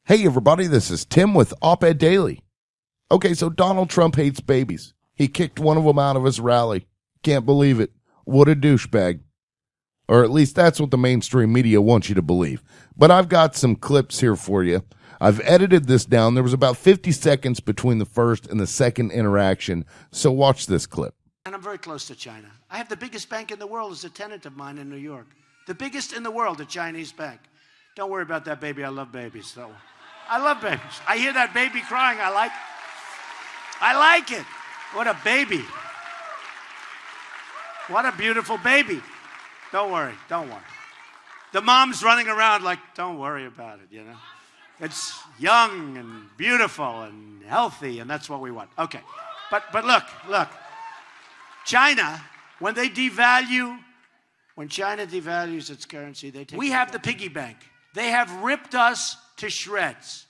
Hey everybody, this is Tim with Op-Ed Daily. Okay, so Donald Trump hates babies. He kicked one of them out of his rally. Can't believe it. What a douchebag. Or at least that's what the mainstream media wants you to believe. But I've got some clips here for you. I've edited this down. There was about 50 seconds between the first and the second interaction. So watch this clip. And I'm very close to China. I have the biggest bank in the world as a tenant of mine in New York. The biggest in the world, a Chinese bank. Don't worry about that baby. I love babies. So I love babies. I hear that baby crying. I like it. What a baby. What a beautiful baby. Don't worry. The mom's running around like, don't worry about it, you know. It's young and beautiful and healthy, and that's what we want. Okay. But look. China, when China devalues its currency, they take. We have the piggy bank. They have ripped us to shreds.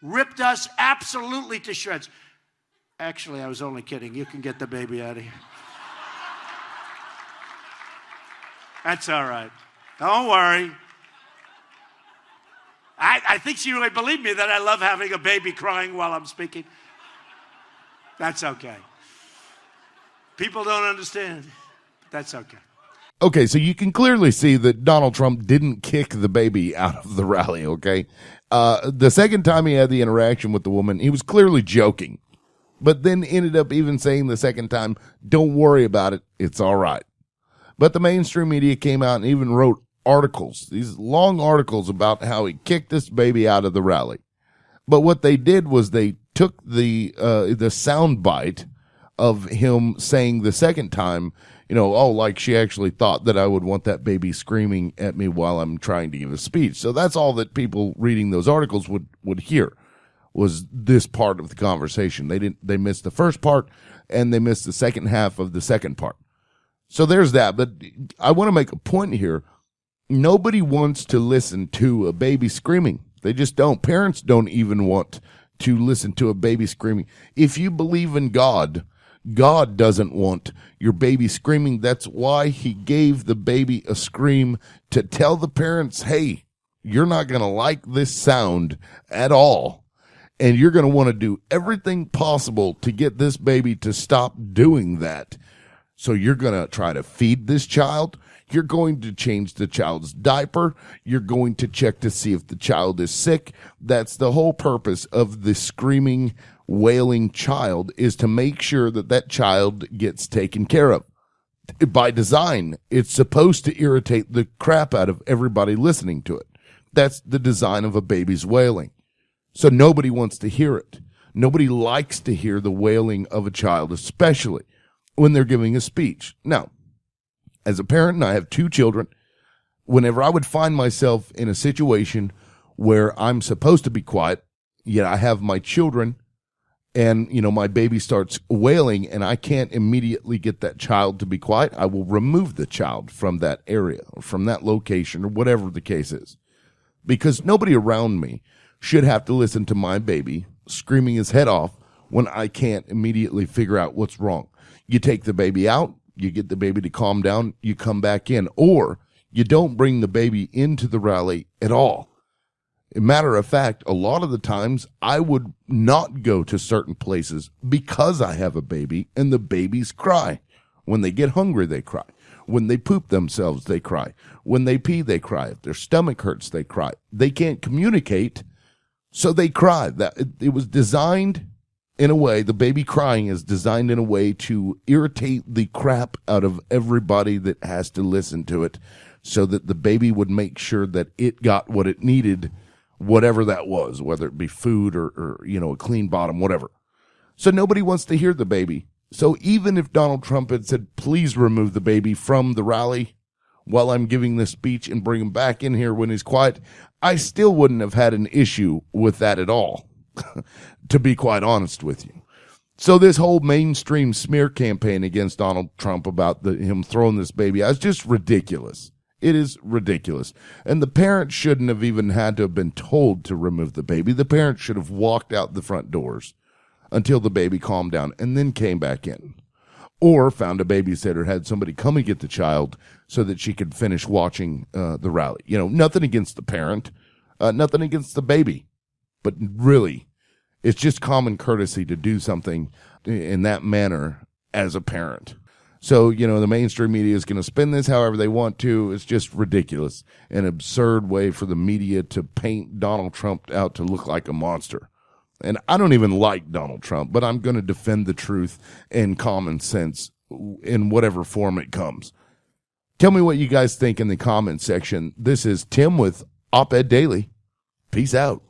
Ripped us absolutely to shreds. Actually, I was only kidding. You can get the baby out of here. That's all right. Don't worry. I think she really believed me that I love having a baby crying while I'm speaking. That's okay. People don't understand. That's okay. Okay, so you can clearly see that Donald Trump didn't kick the baby out of the rally, okay? The second time he had the interaction with the woman, he was clearly joking, but then ended up even saying the second time, don't worry about it, it's all right. But the mainstream media came out and even wrote articles, these long articles about how he kicked this baby out of the rally. But what they did was they took the sound bite of him saying the second time, like she actually thought that I would want that baby screaming at me while I'm trying to give a speech. So that's all that people reading those articles would hear was this part of the conversation. They missed the first part and they missed the second half of the second part. So there's that. But I want to make a point here. Nobody wants to listen to a baby screaming. They just don't. Parents don't even want to listen to a baby screaming. If you believe in God, God doesn't want your baby screaming. That's why he gave the baby a scream to tell the parents, hey, you're not going to like this sound at all. And you're going to want to do everything possible to get this baby to stop doing that. So you're going to try to feed this child. You're going to change the child's diaper. You're going to check to see if the child is sick. That's the whole purpose of the screaming, wailing child, is to make sure that that child gets taken care of. By design, it's supposed to irritate the crap out of everybody listening to it. That's the design of a baby's wailing. So nobody wants to hear it. Nobody likes to hear the wailing of a child, especially when they're giving a speech. Now, as a parent, and I have 2 children, whenever I would find myself in a situation where I'm supposed to be quiet, yet I have my children, and, my baby starts wailing and I can't immediately get that child to be quiet, I will remove the child from that area or from that location or whatever the case is. Because nobody around me should have to listen to my baby screaming his head off when I can't immediately figure out what's wrong. You take the baby out, you get the baby to calm down, you come back in, or you don't bring the baby into the rally at all. As a matter of fact, a lot of the times I would not go to certain places because I have a baby and the babies cry. When they get hungry, they cry. When they poop themselves, they cry. When they pee, they cry. If their stomach hurts, they cry. They can't communicate, so they cry. It was designed in a way, the baby crying is designed in a way to irritate the crap out of everybody that has to listen to it, so that the baby would make sure that it got what it needed, whatever that was, whether it be food or a clean bottom, whatever. So nobody wants to hear the baby. So even if Donald Trump had said, please remove the baby from the rally while I'm giving this speech and bring him back in here when he's quiet, I still wouldn't have had an issue with that at all, to be quite honest with you. So this whole mainstream smear campaign against Donald Trump about him throwing this baby out is just ridiculous. It is ridiculous. And the parents shouldn't have even had to have been told to remove the baby. The parents should have walked out the front doors until the baby calmed down and then came back in. Or found a babysitter, had somebody come and get the child so that she could finish watching the rally. Nothing against the parent, nothing against the baby. But really, it's just common courtesy to do something in that manner as a parent. So, the mainstream media is going to spin this however they want to. It's just ridiculous. An absurd way for the media to paint Donald Trump out to look like a monster. And I don't even like Donald Trump, but I'm going to defend the truth and common sense in whatever form it comes. Tell me what you guys think in the comments section. This is Tim with Op-Ed Daily. Peace out.